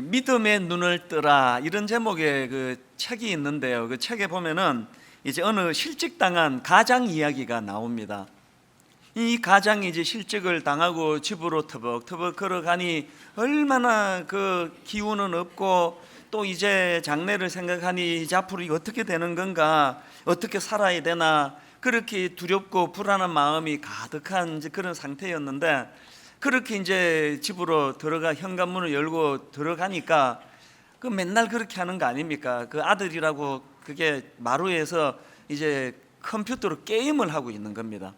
믿음의 눈을 뜨라, 이런 제목의 그 책이 있는데요. 그 책에 보면은 이제 어느 실직당한 가장 이야기가 나옵니다. 이 가장이 이제 실직을 당하고 집으로 터벅터벅 걸어가니 얼마나 그 기운은 없고, 또 이제 장래를 생각하니 이제 앞으로 이거 어떻게 되는 건가, 어떻게 살아야 되나, 그렇게 두렵고 불안한 마음이 가득한 이제 그런 상태였는데, 그렇게 이제 집으로 들어가 현관문을 열고 들어가니까 그 맨날 그렇게 하는 거 아닙니까? 그 아들이라고 그게 마루에서 이제 컴퓨터로 게임을 하고 있는 겁니다.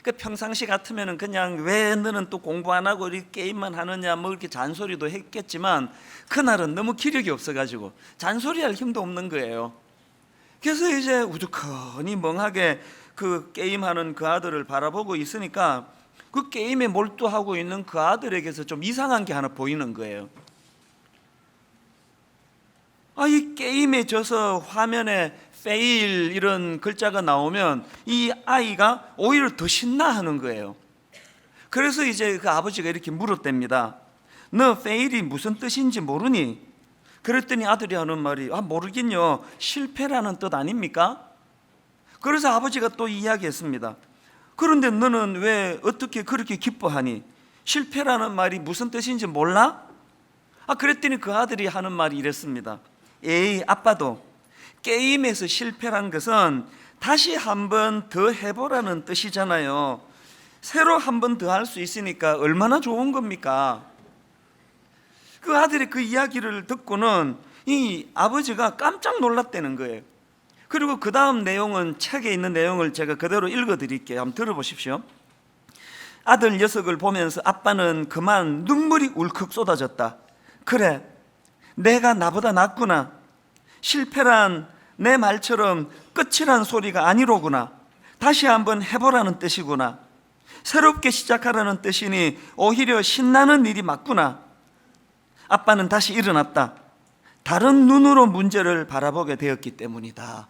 그 평상시 같으면은 그냥 왜 너는 또 공부 안 하고 이렇게 게임만 하느냐 뭐 이렇게 잔소리도 했겠지만, 그날은 너무 기력이 없어가지고 잔소리할 힘도 없는 거예요. 그래서 이제 우두커니 멍하게 그 게임하는 그 아들을 바라보고 있으니까 그 게임에 몰두하고 있는 그 아들에게서 좀 이상한 게 하나 보이는 거예요. 이 게임에 져서 화면에 fail 이런 글자가 나오면 이 아이가 오히려 더 신나하는 거예요. 그래서 이제 그 아버지가 이렇게 물었답니다. 너 fail이 무슨 뜻인지 모르니? 그랬더니 아들이 하는 말이 모르긴요, 실패라는 뜻 아닙니까? 그래서 아버지가 또 이야기했습니다. 그런데 너는 왜 어떻게 그렇게 기뻐하니? 실패라는 말이 무슨 뜻인지 몰라? 그랬더니 그 아들이 하는 말이 이랬습니다. 에이, 아빠도 게임에서 실패란 것은 다시 한 번 더 해보라는 뜻이잖아요. 새로 한 번 더 할 수 있으니까 얼마나 좋은 겁니까? 그 아들의 그 이야기를 듣고는 이 아버지가 깜짝 놀랐다는 거예요. 그리고 그 다음 내용은, 책에 있는 내용을 제가 그대로 읽어드릴게요. 한번 들어보십시오. 아들 녀석을 보면서 아빠는 그만 눈물이 울컥 쏟아졌다. 그래, 내가 나보다 낫구나. 실패란 내 말처럼 끝이란 소리가 아니로구나. 다시 한번 해보라는 뜻이구나. 새롭게 시작하라는 뜻이니 오히려 신나는 일이 맞구나. 아빠는 다시 일어났다. 다른 눈으로 문제를 바라보게 되었기 때문이다.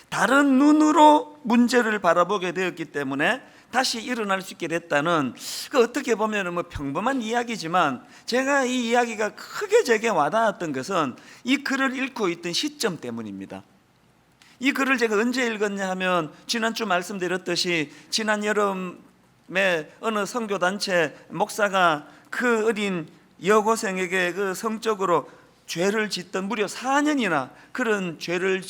다른 눈으로 문제를 바라보게 되었기 때문에 다시 일어날 수 있게 됐다는, 그 어떻게 보면 뭐 평범한 이야기지만 제가 이 이야기가 크게 제게 와닿았던 것은 이 글을 읽고 있던 시점 때문입니다. 이 글을 제가 언제 읽었냐 하면, 지난주 말씀드렸듯이 지난 여름에 어느 선교단체 목사가 그 어린 여고생에게 그 성적으로 죄를 짓던, 무려 4년이나 그런 죄를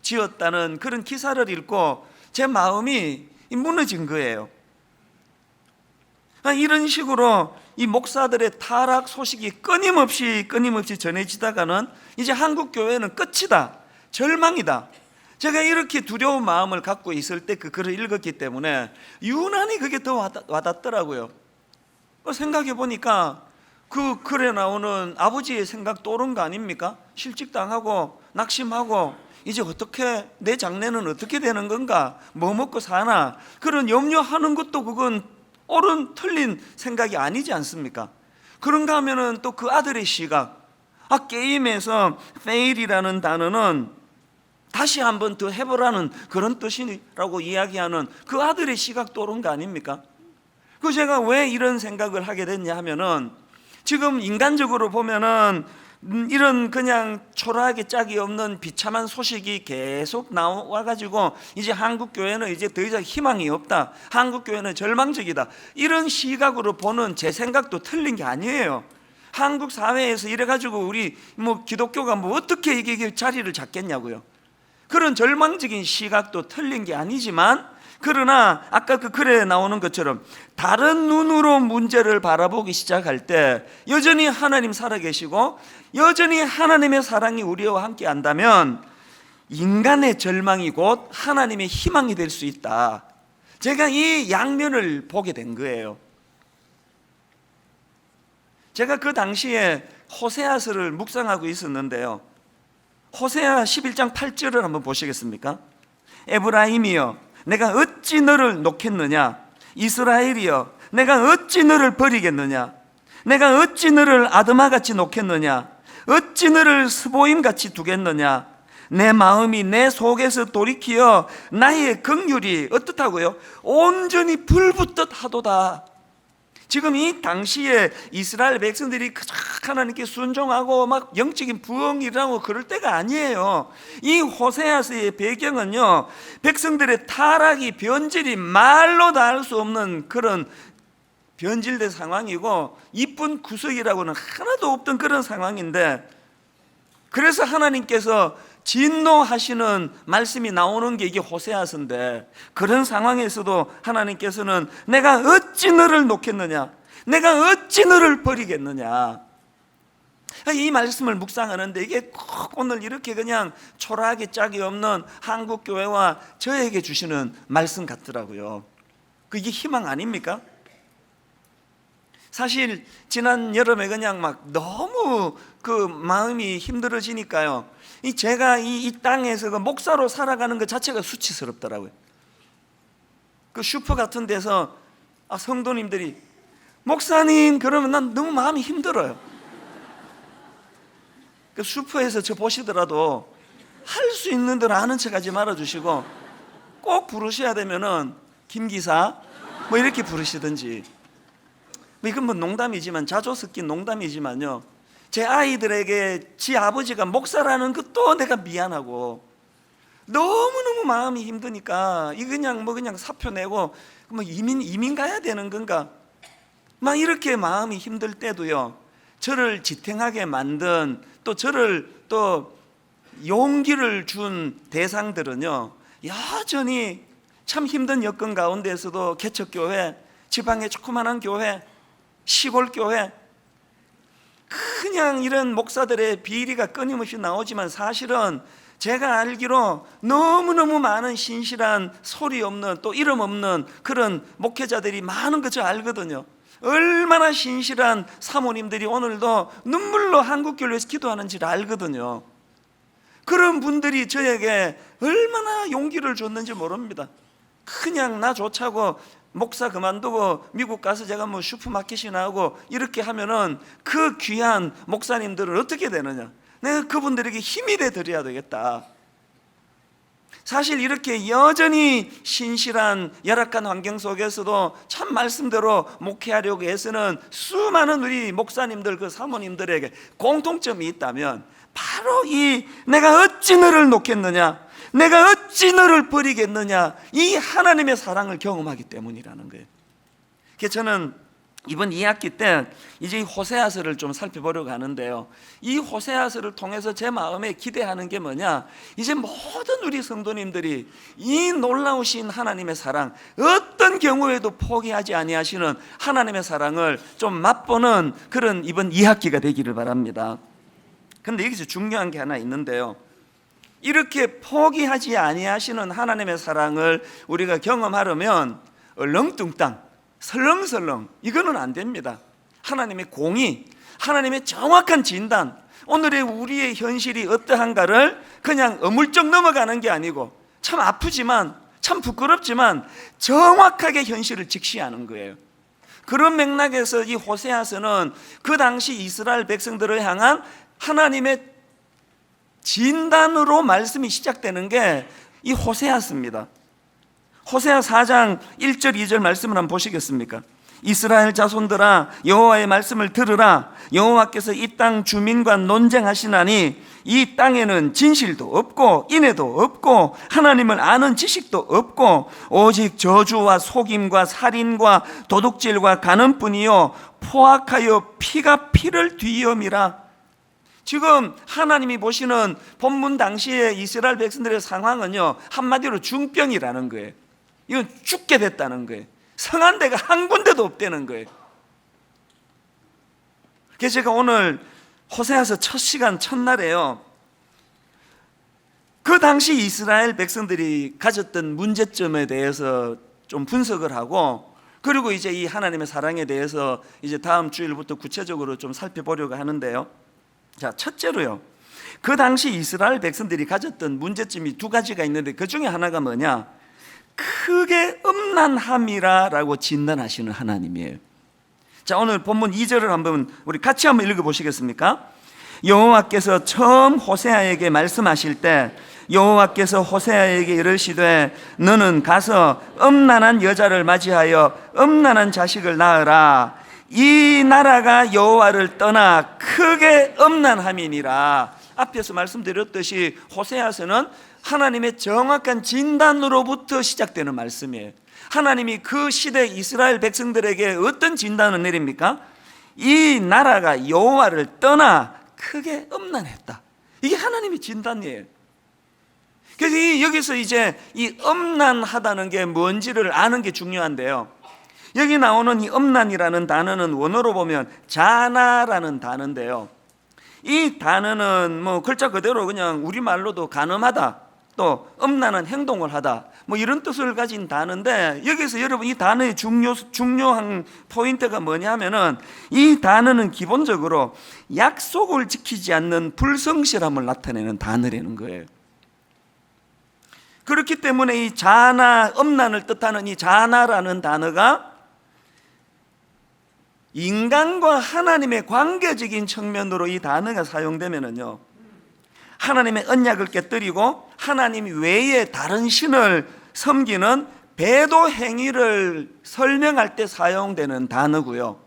지었다는 그런 기사를 읽고 제 마음이 무너진 거예요. 이런 식으로 이 목사들의 타락 소식이 끊임없이 전해지다가는 이제 한국 교회는 끝이다, 절망이다. 제가 이렇게 두려운 마음을 갖고 있을 때 그 글을 읽었기 때문에 유난히 그게 더 와닿더라고요. 생각해 보니까 그 글에 나오는 아버지의 생각도 옳은 거 아닙니까? 실직당하고 낙심하고 이제 어떻게, 내 장래는 어떻게 되는 건가, 뭐 먹고 사나, 그런 염려하는 것도 그건 옳은 틀린 생각이 아니지 않습니까? 그런가 하면은 또 그 아들의 시각, 게임에서 fail이라는 단어는 다시 한번 더 해보라는 그런 뜻이라고 이야기하는 그 아들의 시각도 옳은 거 아닙니까? 그 제가 왜 이런 생각을 하게 됐냐 하면은, 지금 인간적으로 보면은 이런 그냥 초라하게 짝이 없는 비참한 소식이 계속 나와가지고 이제 한국교회는 이제 더 이상 희망이 없다, 한국교회는 절망적이다, 이런 시각으로 보는 제 생각도 틀린 게 아니에요. 한국 사회에서 이래가지고 우리 뭐 기독교가 뭐 어떻게 이게 자리를 잡겠냐고요. 그런 절망적인 시각도 틀린 게 아니지만, 그러나 아까 그 글에 나오는 것처럼 다른 눈으로 문제를 바라보기 시작할 때 여전히 하나님 살아계시고 여전히 하나님의 사랑이 우리와 함께 한다면 인간의 절망이 곧 하나님의 희망이 될 수 있다. 제가 이 양면을 보게 된 거예요. 제가 그 당시에 호세아서를 묵상하고 있었는데요, 호세아 11장 8절을 한번 보시겠습니까? 에브라임이여, 내가 어찌 너를 놓겠느냐? 이스라엘이여, 내가 어찌 너를 버리겠느냐? 내가 어찌 너를 아드마같이 놓겠느냐? 어찌 너를 스보임같이 두겠느냐? 내 마음이 내 속에서 돌이키어 나의 긍휼이 어떻다고요? 온전히 불붙듯 하도다. 지금 이 당시에 이스라엘 백성들이 그저 하나님께 순종하고 막 영적인 부흥이 일어나고 그럴 때가 아니에요. 이 호세아서의 배경은요, 백성들의 타락이 변질이 말로 다 할 수 없는 그런 변질된 상황이고, 이쁜 구석이라고는 하나도 없던 그런 상황인데, 그래서 하나님께서 진노하시는 말씀이 나오는 게 이게 호세아서인데, 그런 상황에서도 하나님께서는 내가 어찌 너를 놓겠느냐, 내가 어찌 너를 버리겠느냐, 이 말씀을 묵상하는데 이게 꼭 오늘 이렇게 그냥 초라하게 짝이 없는 한국교회와 저에게 주시는 말씀 같더라고요. 그게 희망 아닙니까? 사실 지난 여름에 그냥 막 너무 그 마음이 힘들어지니까요, 제가 이 땅에서 그 목사로 살아가는 것 자체가 수치스럽더라고요. 그 슈퍼 같은 데서 성도님들이 목사님 그러면 난 너무 마음이 힘들어요. 그 슈퍼에서 저 보시더라도 할 수 있는 대로 아는 척 하지 말아주시고, 꼭 부르셔야 되면은 김기사 뭐 이렇게 부르시든지, 이건 뭐 농담이지만, 자조 섞인 농담이지만요, 제 아이들에게 지 아버지가 목사라는 것도 내가 미안하고 너무너무 마음이 힘드니까 이 그냥 사표 내고 뭐 이민 가야 되는 건가, 막 이렇게 마음이 힘들 때도요, 저를 지탱하게 만든, 또 저를 또 용기를 준 대상들은요, 여전히 참 힘든 여건 가운데서도 개척교회, 지방의 조그만한 교회, 시골 교회, 그냥 이런 목사들의 비리가 끊임없이 나오지만, 사실은 제가 알기로 너무너무 많은 신실한 소리 없는, 또 이름 없는 그런 목회자들이 많은 거 저 알거든요. 얼마나 신실한 사모님들이 오늘도 눈물로 한국교회에서 기도하는지를 알거든요. 그런 분들이 저에게 얼마나 용기를 줬는지 모릅니다. 그냥 나 좋자고 목사 그만두고 미국 가서 제가 뭐 슈퍼마켓이나 하고 이렇게 하면은 그 귀한 목사님들은 어떻게 되느냐, 내가 그분들에게 힘이 돼 드려야 되겠다. 사실 이렇게 여전히 신실한 열악한 환경 속에서도 참 말씀대로 목회하려고 해서는 수많은 우리 목사님들, 그 사모님들에게 공통점이 있다면 바로 이 내가 어찌 너를 놓겠느냐, 내가 어찌 너를 버리겠느냐, 이 하나님의 사랑을 경험하기 때문이라는 거예요. 그래서 저는 이번 2학기 때 이제 이 호세아서를 좀 살펴보려고 하는데요, 이 호세아서를 통해서 제 마음에 기대하는 게 뭐냐, 이제 모든 우리 성도님들이 이 놀라우신 하나님의 사랑, 어떤 경우에도 포기하지 아니하시는 하나님의 사랑을 좀 맛보는 그런 이번 2학기가 되기를 바랍니다. 그런데 여기서 중요한 게 하나 있는데요, 이렇게 포기하지 아니하시는 하나님의 사랑을 우리가 경험하려면 얼렁뚱땅, 설렁설렁 이거는 안 됩니다. 하나님의 공의, 하나님의 정확한 진단, 오늘의 우리의 현실이 어떠한가를 그냥 어물쩍 넘어가는 게 아니고, 참 아프지만 참 부끄럽지만 정확하게 현실을 직시하는 거예요. 그런 맥락에서 이 호세아서는 그 당시 이스라엘 백성들을 향한 하나님의 진단으로 말씀이 시작되는 게 이 호세아서입니다. 호세아 4장 1절 2절 말씀을 한번 보시겠습니까? 이스라엘 자손들아, 여호와의 말씀을 들으라. 여호와께서 이 땅 주민과 논쟁하시나니 이 땅에는 진실도 없고 인애도 없고 하나님을 아는 지식도 없고 오직 저주와 속임과 살인과 도둑질과 간음뿐이요 포악하여 피가 피를 뒤이음이라. 지금 하나님이 보시는 본문 당시에 이스라엘 백성들의 상황은요, 한마디로 중병이라는 거예요. 이건 죽게 됐다는 거예요. 성한 데가 한 군데도 없다는 거예요. 그래서 제가 오늘 호세아서 첫 시간 첫날에요, 그 당시 이스라엘 백성들이 가졌던 문제점에 대해서 좀 분석을 하고, 그리고 이제 이 하나님의 사랑에 대해서 이제 다음 주일부터 구체적으로 좀 살펴보려고 하는데요. 자, 첫째로요, 그 당시 이스라엘 백성들이 가졌던 문제점이 두 가지가 있는데, 그 중에 하나가 뭐냐, 크게 음란함이라고 진단하시는 하나님이에요. 자, 오늘 본문 2절을 한번 우리 같이 한번 읽어보시겠습니까? 여호와께서 처음 호세아에게 말씀하실 때 여호와께서 호세아에게 이르시되 너는 가서 음란한 여자를 맞이하여 음란한 자식을 낳으라. 이 나라가 여호와를 떠나 크게 음란함이니라. 앞에서 말씀드렸듯이 호세아서는 하나님의 정확한 진단으로부터 시작되는 말씀이에요. 하나님이 그 시대 이스라엘 백성들에게 어떤 진단을 내립니까? 이 나라가 여호와를 떠나 크게 음란했다. 이게 하나님의 진단이에요. 그래서 여기서 이제 이 음란하다는 게 뭔지를 아는 게 중요한데요. 여기 나오는 이 음란이라는 단어는 원어로 보면 자나라는 단어인데요. 이 단어는 뭐 글자 그대로 그냥 우리말로도 간음하다, 또 음란한 행동을 하다, 뭐 이런 뜻을 가진 단어인데, 여기서 여러분 이 단어의 중요한 포인트가 뭐냐면은 이 단어는 기본적으로 약속을 지키지 않는 불성실함을 나타내는 단어라는 거예요. 그렇기 때문에 이 자나, 음란을 뜻하는 이 자나라는 단어가 인간과 하나님의 관계적인 측면으로 이 단어가 사용되면은요, 하나님의 언약을 깨뜨리고 하나님 외에 다른 신을 섬기는 배도 행위를 설명할 때 사용되는 단어고요.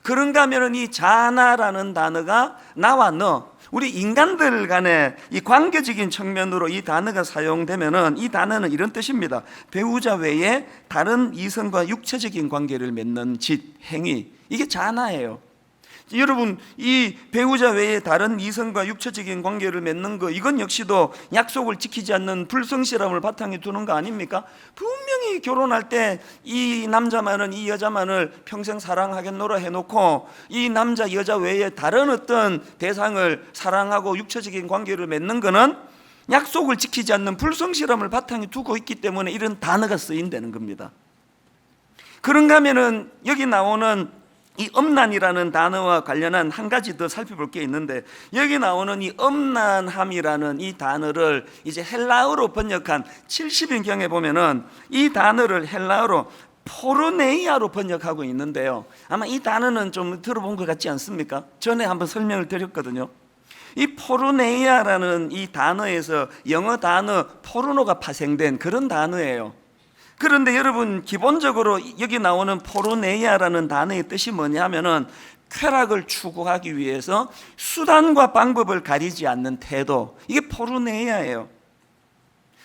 그런가 하면은 이 자나라는 단어가 나와 너, 우리 인간들 간의 이 관계적인 측면으로 이 단어가 사용되면은 이 단어는 이런 뜻입니다. 배우자 외에 다른 이성과 육체적인 관계를 맺는 짓, 행위, 이게 자나예요. 여러분, 이 배우자 외에 다른 이성과 육체적인 관계를 맺는 거, 이건 역시도 약속을 지키지 않는 불성실함을 바탕에 두는 거 아닙니까? 분명히 결혼할 때 이 남자만은 이 여자만을 평생 사랑하겠노라 해놓고 이 남자 여자 외에 다른 어떤 대상을 사랑하고 육체적인 관계를 맺는 거는 약속을 지키지 않는 불성실함을 바탕에 두고 있기 때문에 이런 단어가 쓰인다는 겁니다. 그런가 하면은 여기 나오는 이 음란이라는 단어와 관련한 한 가지 더 살펴볼 게 있는데, 여기 나오는 이 음란함이라는 이 단어를 이제 헬라어로 번역한 70인경에 보면은 이 단어를 헬라어로 포르네이아로 번역하고 있는데요, 아마 이 단어는 좀 들어본 것 같지 않습니까? 전에 한번 설명을 드렸거든요. 이 포르네이아라는 이 단어에서 영어 단어 포르노가 파생된 그런 단어예요. 그런데 여러분, 기본적으로 여기 나오는 포르네이아라는 단어의 뜻이 뭐냐면은 쾌락을 추구하기 위해서 수단과 방법을 가리지 않는 태도, 이게 포르네이아예요.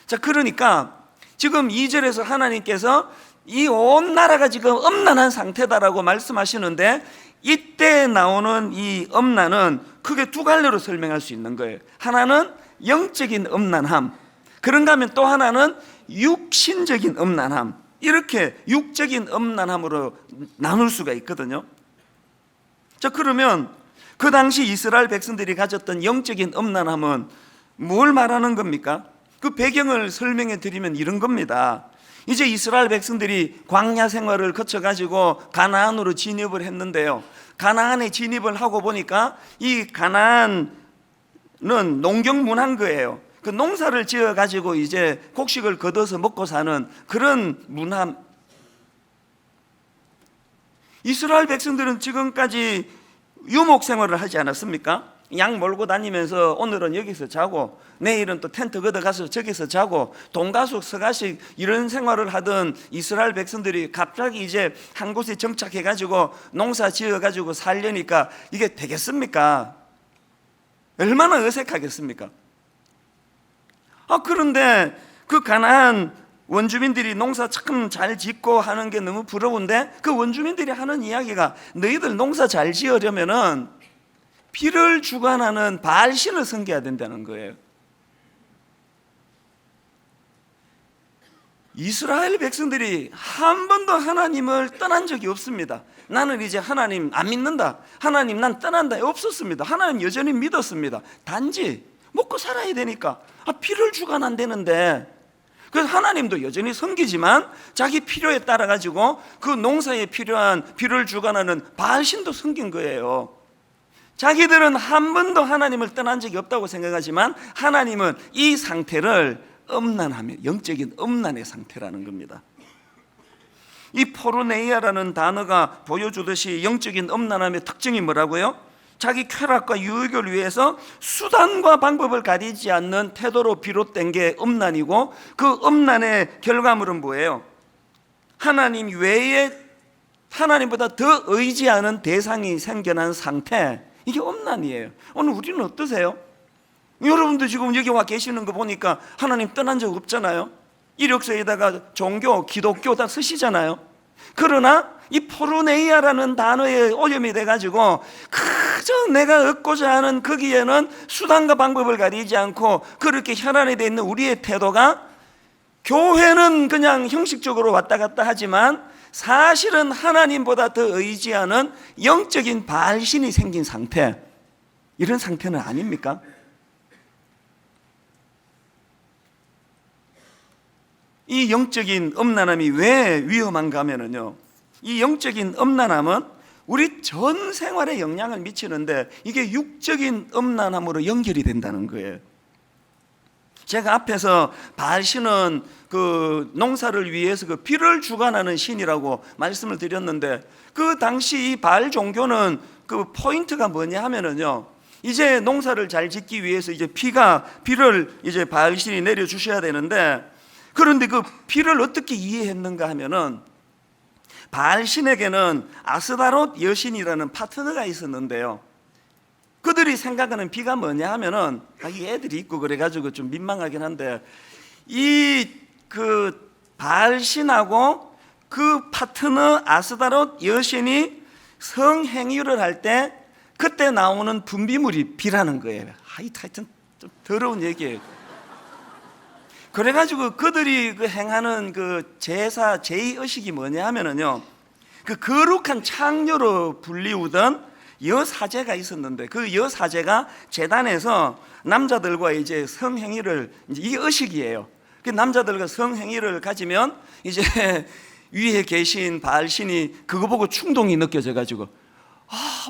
자, 그러니까 지금 2절에서 하나님께서 이 온 나라가 지금 음란한 상태다라고 말씀하시는데, 이때 나오는 이 음란은 크게 두 갈래로 설명할 수 있는 거예요. 하나는 영적인 음란함, 그런가 하면 또 하나는 육신적인 음란함, 이렇게 육적인 음란함으로 나눌 수가 있거든요. 자, 그러면 그 당시 이스라엘 백성들이 가졌던 영적인 음란함은 뭘 말하는 겁니까? 그 배경을 설명해 드리면 이런 겁니다. 이제 이스라엘 백성들이 광야 생활을 거쳐가지고 가나안으로 진입을 했는데요, 가나안에 진입을 하고 보니까 이 가나안은 농경 문화인 거예요. 그 농사를 지어 가지고 이제 곡식을 거둬서 먹고 사는 그런 문화. 이스라엘 백성들은 지금까지 유목 생활을 하지 않았습니까? 양 몰고 다니면서 오늘은 여기서 자고 내일은 또 텐트 걷어가서 저기서 자고 동가숙 서가식 이런 생활을 하던 이스라엘 백성들이 갑자기 이제 한 곳에 정착해 가지고 농사 지어 가지고 살려니까 이게 되겠습니까? 얼마나 어색하겠습니까? 그런데 그 가나안 원주민들이 농사 참 잘 짓고 하는 게 너무 부러운데, 그 원주민들이 하는 이야기가 너희들 농사 잘 지으려면은 피를 주관하는 바알신을 섬겨야 된다는 거예요. 이스라엘 백성들이 한 번도 하나님을 떠난 적이 없습니다. 나는 이제 하나님 안 믿는다, 하나님 난 떠난다, 없었습니다. 하나님 여전히 믿었습니다. 단지 먹고 살아야 되니까 피를 주관한다는데, 그래서 하나님도 여전히 섬기지만 자기 필요에 따라 가지고 그 농사에 필요한 피를 주관하는 바알신도 섬긴 거예요. 자기들은 한 번도 하나님을 떠난 적이 없다고 생각하지만 하나님은 이 상태를 음란하며 영적인 음란의 상태라는 겁니다. 이 포르네이아라는 단어가 보여주듯이 영적인 음란함의 특징이 뭐라고요? 자기 쾌락과 유익을 위해서 수단과 방법을 가리지 않는 태도로 비롯된 게 음란이고, 그 음란의 결과물은 뭐예요? 하나님 외에 하나님보다 더 의지하는 대상이 생겨난 상태, 이게 엄난이에요. 오늘 우리는 어떠세요? 여러분도 지금 여기 와 계시는 거 보니까 하나님 떠난 적 없잖아요. 이력서에다가 종교, 기독교 다 쓰시잖아요. 그러나 이 포르네이아라는 단어에 오염이 돼가지고 그저 내가 얻고자 하는 거기에는 수단과 방법을 가리지 않고 그렇게 혈안이 돼 있는 우리의 태도가, 교회는 그냥 형식적으로 왔다 갔다 하지만 사실은 하나님보다 더 의지하는 영적인 발신이 생긴 상태, 이런 상태는 아닙니까? 이 영적인 음란함이 왜 위험한가 하면요, 이 영적인 음란함은 우리 전 생활에 영향을 미치는데 이게 육적인 음란함으로 연결이 된다는 거예요. 제가 앞에서 바알신은 그 농사를 위해서 그 비를 주관하는 신이라고 말씀을 드렸는데, 그 당시 이 바알 종교는 그 포인트가 뭐냐 하면은요, 이제 농사를 잘 짓기 위해서 이제 비를 이제 바알신이 내려 주셔야 되는데, 그런데 그 비를 어떻게 이해했는가 하면은 바알신에게는 아스다롯 여신이라는 파트너가 있었는데요, 그들이 생각하는 비가 뭐냐 하면은, 이 애들이 있고 그래가지고 좀 민망하긴 한데, 이 그 바알신하고 그 파트너 아스다롯 여신이 성행위를 할 때 그때 나오는 분비물이 비라는 거예요. 하여튼 좀 더러운 얘기예요. 그래가지고 그들이 그 행하는 그 제사 제의의식이 뭐냐 하면은요, 그 거룩한 창녀로 불리우던 여사제가 있었는데, 그 여사제가 제단에서 남자들과 이제 성행위를, 이제 이게 의식이에요. 그 남자들과 성행위를 가지면 이제 위에 계신 바알신이 그거 보고 충동이 느껴져 가지고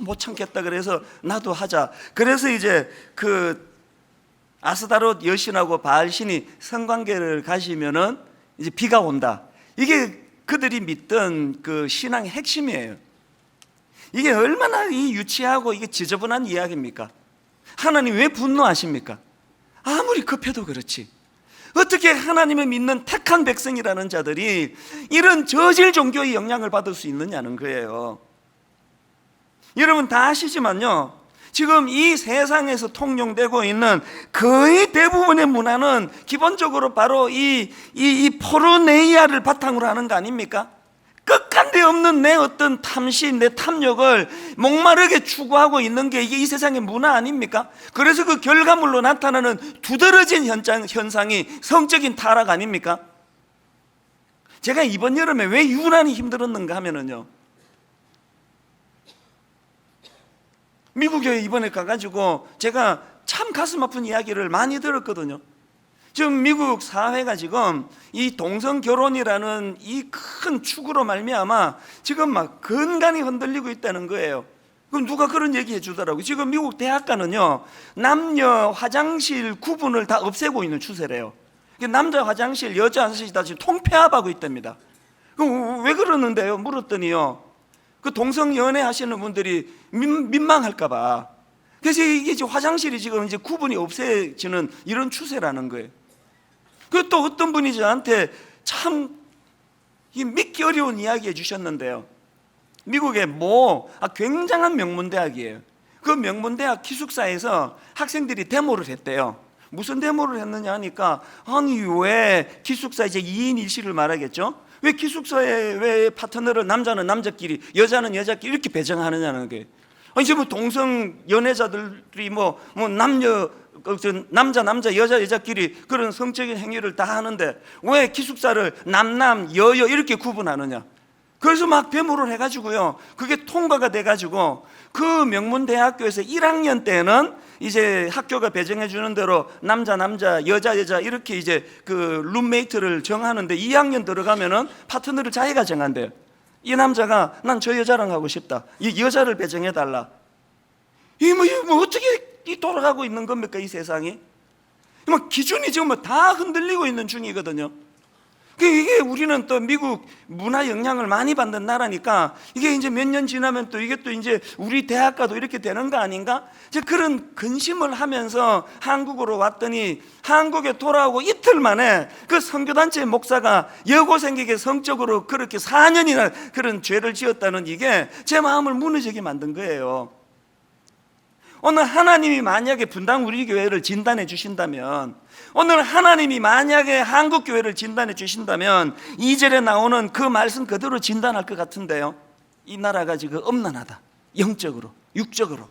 못 참겠다 그래서 나도 하자. 그래서 이제 그 아스다롯 여신하고 바알신이 성관계를 가지면은 이제 비가 온다. 이게 그들이 믿던 그 신앙의 핵심이에요. 이게 얼마나 이 유치하고 이게 지저분한 이야기입니까? 하나님 왜 분노하십니까? 아무리 급해도 그렇지, 어떻게 하나님을 믿는 택한 백성이라는 자들이 이런 저질 종교의 영향을 받을 수 있느냐는 거예요. 여러분 다 아시지만요, 지금 이 세상에서 통용되고 있는 거의 대부분의 문화는 기본적으로 바로 이 포르네이아를 바탕으로 하는 거 아닙니까? 끝간데 없는 내 어떤 탐심, 내 탐욕을 목마르게 추구하고 있는 게 이게 이 세상의 문화 아닙니까? 그래서 그 결과물로 나타나는 두드러진 현상이 성적인 타락 아닙니까? 제가 이번 여름에 왜 유난히 힘들었는가 하면은요, 미국에 이번에 가가지고 제가 참 가슴 아픈 이야기를 많이 들었거든요. 지금 미국 사회가 지금 이 동성 결혼이라는 이 큰 축으로 말미암아 지금 막 근간이 흔들리고 있다는 거예요. 그럼 누가 그런 얘기 해주더라고요. 지금 미국 대학가는요, 남녀 화장실 구분을 다 없애고 있는 추세래요. 남자 화장실, 여자 화장실 다 지금 통폐합하고 있답니다. 그럼 왜 그러는데요? 물었더니요, 그 동성 연애 하시는 분들이 민망할까봐. 그래서 이게 지금 화장실이 지금 이제 구분이 없애지는 이런 추세라는 거예요. 그 또 어떤 분이 저한테 참 믿기 어려운 이야기 해주셨는데요, 미국의 굉장한 명문대학이에요. 그 명문대학 기숙사에서 학생들이 데모를 했대요. 무슨 데모를 했느냐 하니까, 아니 왜 기숙사 이제 2인 1실을 말하겠죠? 왜 기숙사에 왜 파트너를 남자는 남자끼리 여자는 여자끼리 이렇게 배정하느냐는 게, 아니 지금 동성 연애자들이 남자 여자끼리 그런 성적인 행위를 다 하는데 왜 기숙사를 남남 여여 이렇게 구분하느냐. 그래서 막 데모를 해가지고요, 그게 통과가 돼가지고 그 명문대학교에서 1학년 때는 이제 학교가 배정해 주는 대로 남자 여자 이렇게 이제 그 룸메이트를 정하는데, 2학년 들어가면은 파트너를 자기가 정한대요. 이 남자가 난 저 여자랑 하고 싶다, 이 여자를 배정해 달라. 이 어떻게 돌아가고 있는 겁니까 이 세상이? 기준이 지금 다 흔들리고 있는 중이거든요. 이게 우리는 또 미국 문화 영향을 많이 받는 나라니까 이게 이제 몇 년 지나면 또 이게 또 이제 우리 대학가도 이렇게 되는 거 아닌가? 이제 그런 근심을 하면서 한국으로 왔더니 한국에 돌아오고 이틀 만에 그 선교단체 목사가 여고생에게 성적으로 그렇게 4년이나 그런 죄를 지었다는 이게 제 마음을 무너지게 만든 거예요. 오늘 하나님이 만약에 분당 우리 교회를 진단해 주신다면, 오늘 하나님이 만약에 한국 교회를 진단해 주신다면 2절에 나오는 그 말씀 그대로 진단할 것 같은데요. 이 나라가 지금 엄난하다. 영적으로, 육적으로.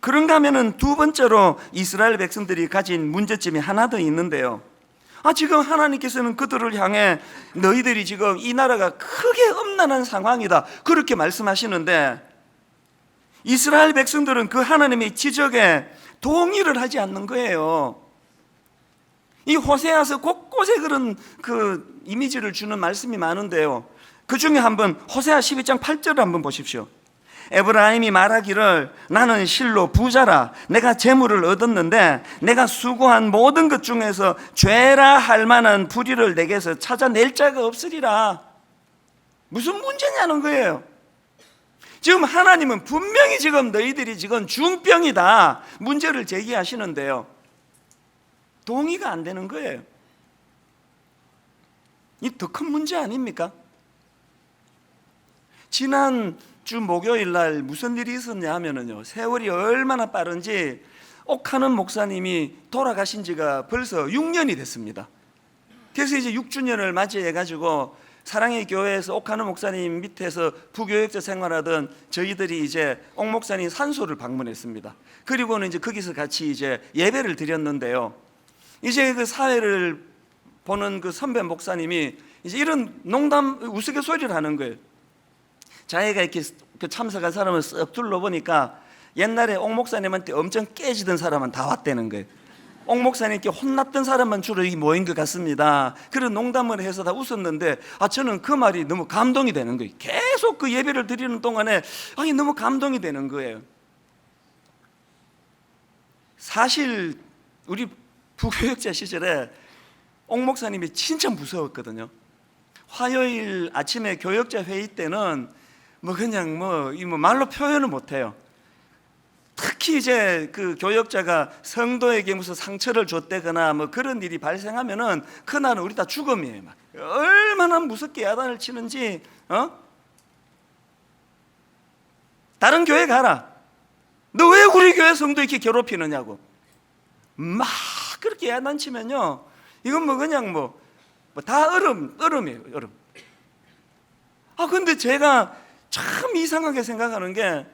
그런가 하면은 두 번째로 이스라엘 백성들이 가진 문제점이 하나 더 있는데요. 지금 하나님께서는 그들을 향해 너희들이 지금 이 나라가 크게 엄난한 상황이다 그렇게 말씀하시는데, 이스라엘 백성들은 그 하나님의 지적에 동의를 하지 않는 거예요. 이 호세아서 곳곳에 그런 그 이미지를 주는 말씀이 많은데요. 그 중에 한번 호세아 12장 8절을 한번 보십시오. 에브라임이 말하기를 나는 실로 부자라, 내가 재물을 얻었는데 내가 수고한 모든 것 중에서 죄라 할 만한 불의를 내게서 찾아낼 자가 없으리라. 무슨 문제냐는 거예요. 지금 하나님은 분명히 지금 너희들이 지금 중병이다 문제를 제기하시는데요, 동의가 안 되는 거예요. 이 더 큰 문제 아닙니까? 지난 주 목요일 날 무슨 일이 있었냐 하면은요, 세월이 얼마나 빠른지 옥하는 목사님이 돌아가신 지가 벌써 6년이 됐습니다. 그래서 이제 6주년을 맞이해 가지고 사랑의 교회에서 옥하는 목사님 밑에서 부교역자 생활하던 저희들이 이제 옥 목사님 산소를 방문했습니다. 그리고는 이제 거기서 같이 이제 예배를 드렸는데요, 이제 그 사회를 보는 그 선배 목사님이 이제 이런 농담 우스갯소리를 하는 거예요. 자기가 이렇게 참석한 사람을 쓱 둘러보니까 옛날에 옥 목사님한테 엄청 깨지던 사람은 다 왔다는 거예요. 옥 목사님께 혼났던 사람만 주로 여기 모인 것 같습니다. 그런 농담을 해서 다 웃었는데 저는 그 말이 너무 감동이 되는 거예요. 계속 그 예배를 드리는 동안에 너무 감동이 되는 거예요. 사실 우리 부교역자 시절에 옥 목사님이 진짜 무서웠거든요. 화요일 아침에 교역자 회의 때는 그냥 말로 표현을 못해요. 특히 이제 그 교역자가 성도에게 무슨 상처를 줬다거나 그런 일이 발생하면은 그날은 우리 다 죽음이에요. 막 얼마나 무섭게 야단을 치는지. 다른 교회 가라. 너 왜 우리 교회 성도 이렇게 괴롭히느냐고. 막 그렇게 야단치면요, 이건 그냥 다 얼음이에요, 얼음. 근데 제가 참 이상하게 생각하는 게,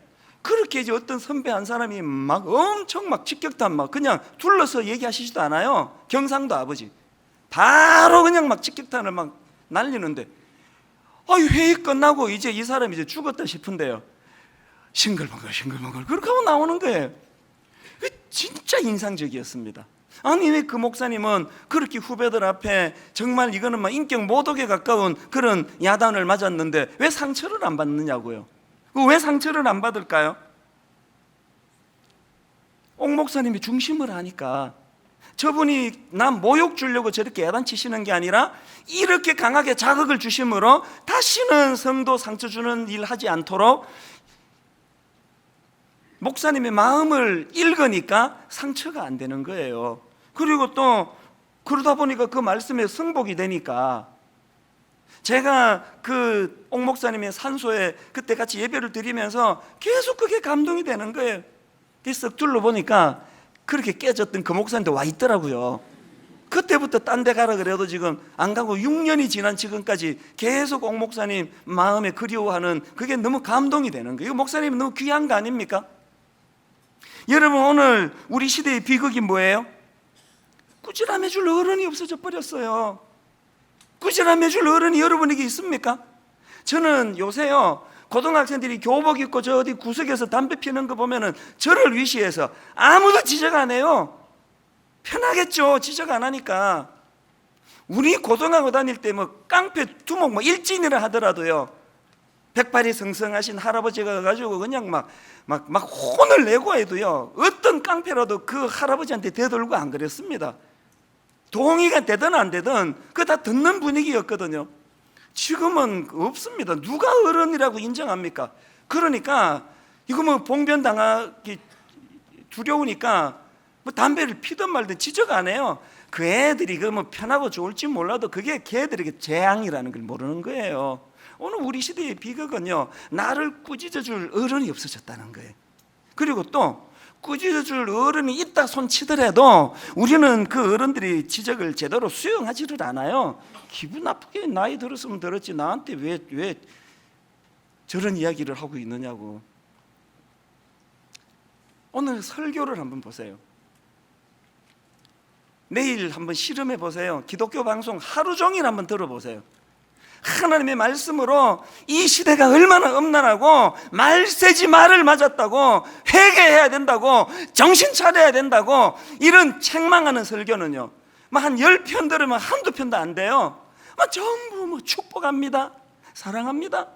그렇게 이제 어떤 선배 한 사람이 막 엄청 막 직격탄 그냥 둘러서 얘기하시지도 않아요. 경상도 아버지 바로 그냥 막 직격탄을 막 날리는데, 회의 끝나고 이제 이 사람이 이제 죽었다 싶은데요, 싱글벙글 그렇게 하고 나오는 거예요. 진짜 인상적이었습니다. 왜 그 목사님은 그렇게 후배들 앞에 정말 이거는 막 인격 모독에 가까운 그런 야단을 맞았는데 왜 상처를 안 받느냐고요. 왜 상처를 안 받을까요? 옥 목사님이 중심을 하니까. 저분이 남 모욕 주려고 저렇게 야단치시는 게 아니라 이렇게 강하게 자극을 주심으로 다시는 성도 상처 주는 일 하지 않도록 목사님의 마음을 읽으니까 상처가 안 되는 거예요. 그리고 또 그러다 보니까 그 말씀에 승복이 되니까, 제가 그 옥 목사님의 산소에 그때 같이 예배를 드리면서 계속 그게 감동이 되는 거예요. 쓱 둘러보니까 그렇게 깨졌던 그 목사님도 와 있더라고요. 그때부터 딴 데 가라 그래도 지금 안 가고 6년이 지난 지금까지 계속 옥 목사님 마음에 그리워하는, 그게 너무 감동이 되는 거예요. 목사님이 너무 귀한 거 아닙니까? 여러분, 오늘 우리 시대의 비극이 뭐예요? 꾸지람해 줄 어른이 없어져 버렸어요. 꾸지람해 줄 어른이 여러분에게 있습니까? 저는 요새요, 고등학생들이 교복 입고 저 어디 구석에서 담배 피는 거 보면은 저를 위시해서 아무도 지적 안 해요. 편하겠죠, 지적 안 하니까. 우리 고등학교 다닐 때 깡패 두목 일진이라 하더라도요, 백발이 성성하신 할아버지가 가지고 그냥 막 혼을 내고 해도요, 어떤 깡패라도 그 할아버지한테 대들고 안 그랬습니다. 동의가 되든 안 되든 그거 다 듣는 분위기였거든요. 지금은 없습니다. 누가 어른이라고 인정합니까? 그러니까 이거 뭐 봉변당하기 두려우니까 뭐 담배를 피든 말든 지적 안 해요. 그 애들이 그 뭐 편하고 좋을지 몰라도 그게 걔들에게 재앙이라는 걸 모르는 거예요. 오늘 우리 시대의 비극은요, 나를 꾸짖어 줄 어른이 없어졌다는 거예요. 그리고 또 꾸짖어 줄 어른이 있다 손치더라도 우리는 그 어른들이 지적을 제대로 수용하지를 않아요. 기분 나쁘게 나이 들었으면 들었지 나한테 왜 저런 이야기를 하고 있느냐고. 오늘 설교를 한번 보세요. 내일 한번 실험해 보세요. 기독교 방송 하루 종일 한번 들어보세요. 하나님의 말씀으로 이 시대가 얼마나 엄난하고 말세지 말을 맞았다고, 회개해야 된다고, 정신 차려야 된다고 이런 책망하는 설교는요, 한 10편 들으면 한두 편도 안 돼요. 전부 축복합니다, 사랑합니다,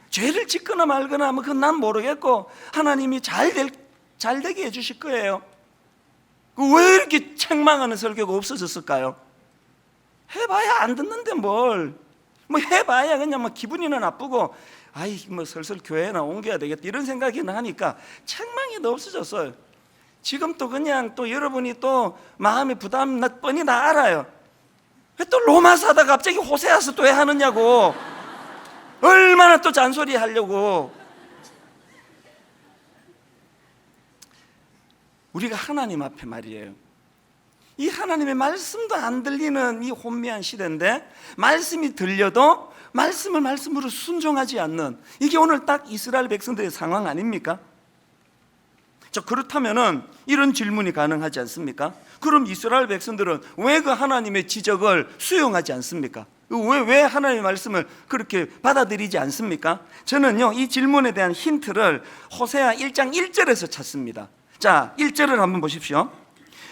죄를 짓거나 말거나 그건 난 모르겠고 하나님이 잘 되게 해주실 거예요. 왜 이렇게 책망하는 설교가 없어졌을까요? 해봐야 안 듣는데 뭘. 해봐야 그냥 기분이나 나쁘고 슬슬 교회나 옮겨야 되겠다 이런 생각이나 하니까 책망이 더 없어졌어요. 지금 또 그냥 또 여러분이 또 마음에 부담 뻔히 다 알아요. 왜 또 로마 사다 갑자기 호세아서 또 왜 하느냐고. 얼마나 또 잔소리 하려고. 우리가 하나님 앞에 말이에요, 이 하나님의 말씀도 안 들리는 이 혼미한 시대인데 말씀이 들려도 말씀을 말씀으로 순종하지 않는, 이게 오늘 딱 이스라엘 백성들의 상황 아닙니까? 그렇다면은 이런 질문이 가능하지 않습니까? 그럼 이스라엘 백성들은 왜 그 하나님의 지적을 수용하지 않습니까? 왜 하나님의 말씀을 그렇게 받아들이지 않습니까? 저는요, 이 질문에 대한 힌트를 호세아 1장 1절에서 찾습니다. 자, 1절을 한번 보십시오.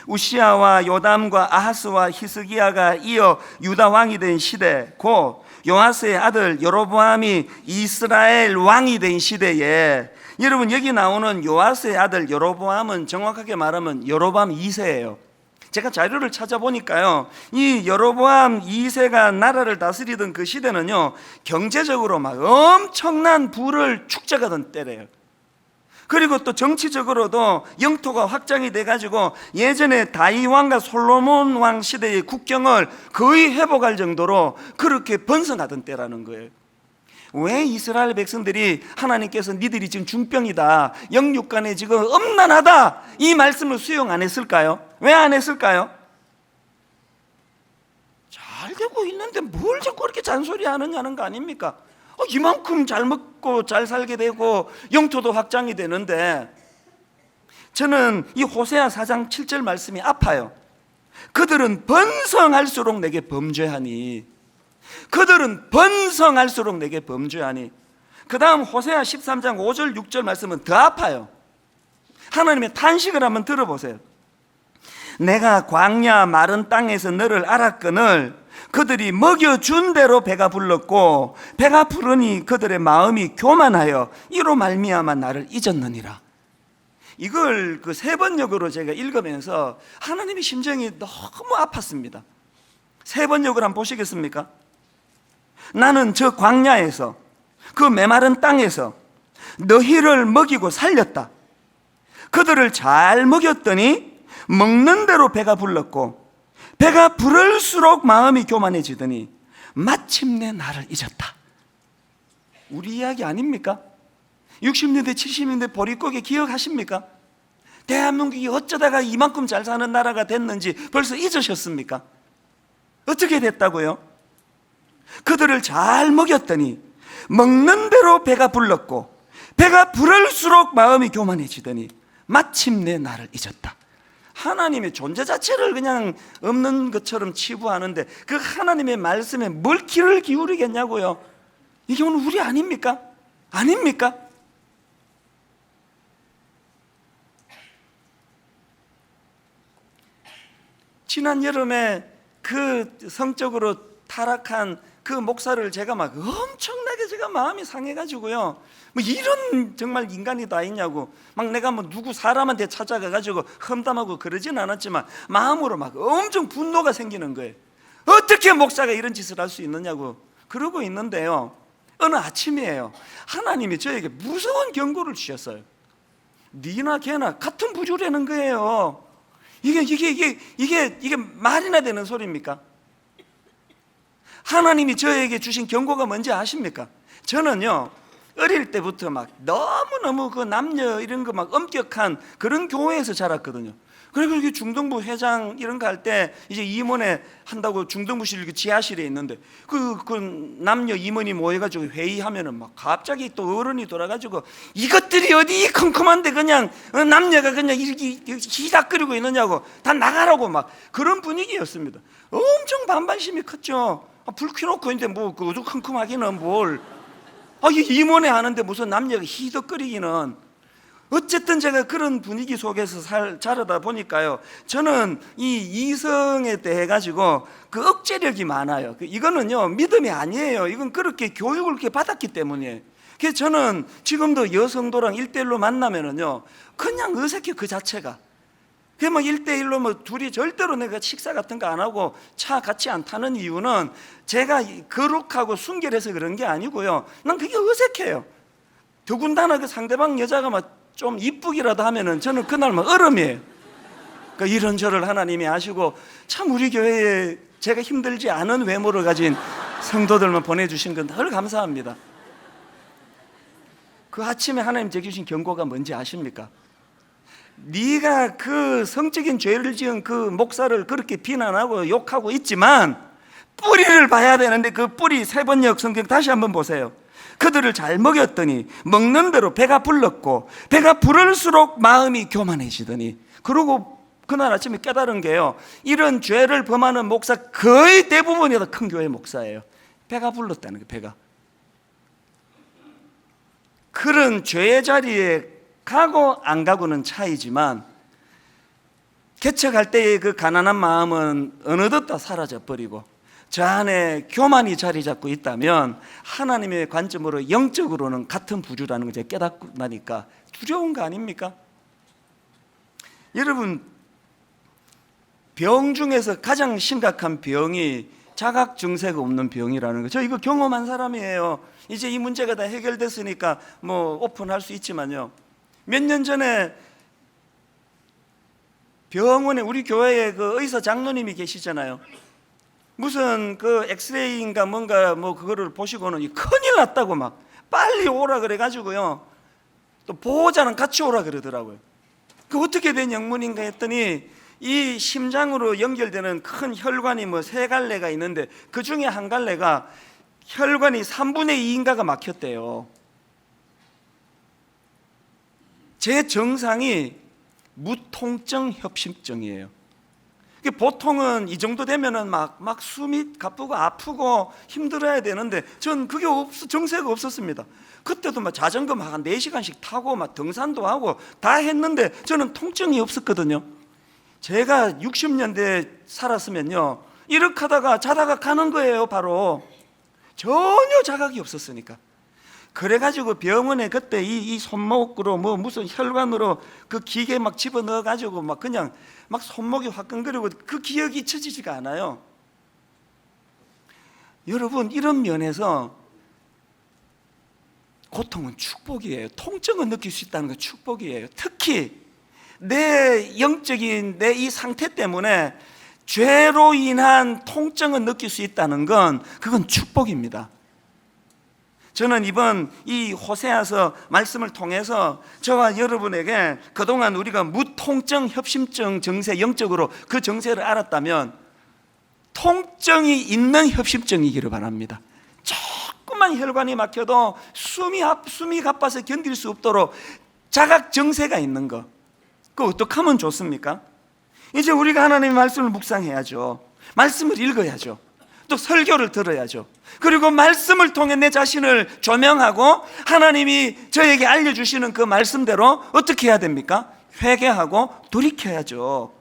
우시아와 요담과 아하스와 히스기야가 이어 유다 왕이 된 시대, 곧 요아스의 아들 여로보암이 이스라엘 왕이 된 시대에, 여러분 여기 나오는 요아스의 아들 여로보암은 정확하게 말하면 여로보암 2세예요. 제가 자료를 찾아보니까요, 이 여로보암 2세가 나라를 다스리던 그 시대는요, 경제적으로 엄청난 부를 축적하던 때래요. 그리고 또 정치적으로도 영토가 확장이 돼가지고 예전에 다윗 왕과 솔로몬 왕 시대의 국경을 거의 회복할 정도로 그렇게 번성하던 때라는 거예요. 왜 이스라엘 백성들이 하나님께서 니들이 지금 중병이다, 영육간에 지금 엄난하다 이 말씀을 수용 안 했을까요? 왜 안 했을까요? 잘 되고 있는데 뭘 자꾸 그렇게 잔소리 하느냐는 거 아닙니까? 이만큼 잘 먹고 잘 살게 되고 영토도 확장이 되는데, 저는 이 호세아 4장 7절 말씀이 아파요. 그들은 번성할수록 내게 범죄하니, 그들은 번성할수록 내게 범죄하니. 그 다음 호세아 13장 5절 6절 말씀은 더 아파요. 하나님의 탄식을 한번 들어보세요. 내가 광야 마른 땅에서 너를 알았거늘 그들이 먹여준 대로 배가 불렀고 배가 부르니 그들의 마음이 교만하여 이로 말미암아 나를 잊었느니라. 이걸 그 세 번역으로 제가 읽으면서 하나님의 심정이 너무 아팠습니다. 세 번역을 한번 보시겠습니까? 나는 저 광야에서 그 메마른 땅에서 너희를 먹이고 살렸다. 그들을 잘 먹였더니 먹는 대로 배가 불렀고 배가 부를수록 마음이 교만해지더니 마침내 나를 잊었다. 우리 이야기 아닙니까? 60년대 70년대 보릿고개 기억하십니까? 대한민국이 어쩌다가 이만큼 잘 사는 나라가 됐는지 벌써 잊으셨습니까? 어떻게 됐다고요? 그들을 잘 먹였더니 먹는 대로 배가 불렀고 배가 부를수록 마음이 교만해지더니 마침내 나를 잊었다. 하나님의 존재 자체를 그냥 없는 것처럼 치부하는데 그 하나님의 말씀에 뭘 귀를 기울이겠냐고요. 이게 오늘 우리 아닙니까? 아닙니까? 지난 여름에 그 성적으로 타락한 그 목사를 제가 막 엄청나게 제가 마음이 상해가지고요, 뭐 이런 정말 인간이 다 있냐고 막 내가 뭐 누구 사람한테 찾아가가지고 험담하고 그러진 않았지만 마음으로 막 엄청 분노가 생기는 거예요. 어떻게 목사가 이런 짓을 할 수 있느냐고 그러고 있는데요, 어느 아침이에요. 하나님이 저에게 무서운 경고를 주셨어요. 니나 걔나 같은 부주라는 거예요. 이게 말이나 되는 소리입니까? 하나님이 저에게 주신 경고가 뭔지 아십니까? 저는요, 어릴 때부터 막 너무너무 그 남녀 이런 거 막 엄격한 그런 교회에서 자랐거든요. 그리고 이게 중등부 회장 이런 거 할 때 이제 임원회 한다고 중등부실 그 지하실에 있는데 그 남녀 임원이 모여가지고 회의하면은 막 갑자기 또 어른이 돌아가지고 이것들이 어디 컴컴한데 그냥 남녀가 그냥 이렇게 희닥거리고 있느냐고 다 나가라고 막 그런 분위기였습니다. 엄청 반발심이 컸죠. 불 켜놓고 있는데 뭐 그 어두컴컴하기는 뭘, 이 임원회 하는데 무슨 남녀가 희덕거리기는. 어쨌든 제가 그런 분위기 속에서 자라다 보니까요, 저는 이 이성에 대해 가지고 그 억제력이 많아요. 이거는요 믿음이 아니에요. 이건 그렇게 교육을 그렇게 받았기 때문이에요. 그래서 저는 지금도 여성도랑 1대1로 만나면은요 그냥 어색해, 그 자체가. 그냥 뭐 1대1로 뭐 둘이 절대로 내가 식사 같은 거 안 하고 차 같이 안 타는 이유는 제가 거룩하고 순결해서 그런 게 아니고요, 난 그게 어색해요. 더군다나 그 상대방 여자가 막 좀 이쁘기라도 하면은 저는 그날 막 얼음이에요. 그러니까 이런저런 하나님이 아시고 참 우리 교회에 제가 힘들지 않은 외모를 가진 성도들만 보내주신 건 늘 감사합니다. 그 아침에 하나님 제게 주신 경고가 뭔지 아십니까? 네가 그 성적인 죄를 지은 그 목사를 그렇게 비난하고 욕하고 있지만 뿌리를 봐야 되는데 그 뿌리, 세번역 성경 다시 한번 보세요. 그들을 잘 먹였더니 먹는 대로 배가 불렀고 배가 부를수록 마음이 교만해지더니. 그러고 그날 아침에 깨달은 게요, 이런 죄를 범하는 목사 거의 대부분이 다 큰 교회 목사예요. 배가 불렀다는 거예요. 배가. 그런 죄의 자리에 가고 안 가고는 차이지만 개척할 때의 그 가난한 마음은 어느덧 다 사라져 버리고 저 안에 교만이 자리 잡고 있다면 하나님의 관점으로 영적으로는 같은 부주라는 걸 제가 깨닫고 나니까 두려운 거 아닙니까? 여러분, 병 중에서 가장 심각한 병이 자각증세가 없는 병이라는 거, 저 이거 경험한 사람이에요. 이제 이 문제가 다 해결됐으니까 뭐 오픈할 수 있지만요, 몇 년 전에 병원에 우리 교회에 그 의사 장로님이 계시잖아요. 무슨 그 엑스레이인가 뭔가 뭐 그거를 보시고는 큰일 났다고 막 빨리 오라 그래가지고요, 또 보호자는 같이 오라 그러더라고요. 그 어떻게 된 영문인가 했더니 이 심장으로 연결되는 큰 혈관이 뭐 3갈래가 있는데 그 중에 한 갈래가 혈관이 3분의 2인가가 막혔대요. 제 정상이 무통증 협심증이에요. 보통은 이 정도 되면은 막 숨이 가쁘고 아프고 힘들어야 되는데 전 그게 정세가 없었습니다. 그때도 막 자전거 막 한 4시간씩 타고 막 등산도 하고 다 했는데 저는 통증이 없었거든요. 제가 60년대 살았으면요, 이렇게 하다가 자다가 가는 거예요. 바로 전혀 자각이 없었으니까. 그래가지고 병원에 그때 이 손목으로 뭐 무슨 혈관으로 그 기계 막 집어넣어가지고 막 그냥 막 손목이 화끈거리고 그 기억이 잊혀지지가 않아요. 여러분, 이런 면에서 고통은 축복이에요. 통증을 느낄 수 있다는 건 축복이에요. 특히 내 영적인 내 이 상태 때문에 죄로 인한 통증을 느낄 수 있다는 건 그건 축복입니다. 저는 이번 이 호세아서 말씀을 통해서 저와 여러분에게 그동안 우리가 무통증 협심증 정세, 영적으로 그 정세를 알았다면 통증이 있는 협심증이기를 바랍니다. 조금만 혈관이 막혀도 숨이 가빠서 견딜 수 없도록 자각 정세가 있는 거, 그거 어떻게 하면 좋습니까? 이제 우리가 하나님의 말씀을 묵상해야죠. 말씀을 읽어야죠. 또 설교를 들어야죠. 그리고 말씀을 통해 내 자신을 조명하고 하나님이 저에게 알려주시는 그 말씀대로 어떻게 해야 됩니까? 회개하고 돌이켜야죠.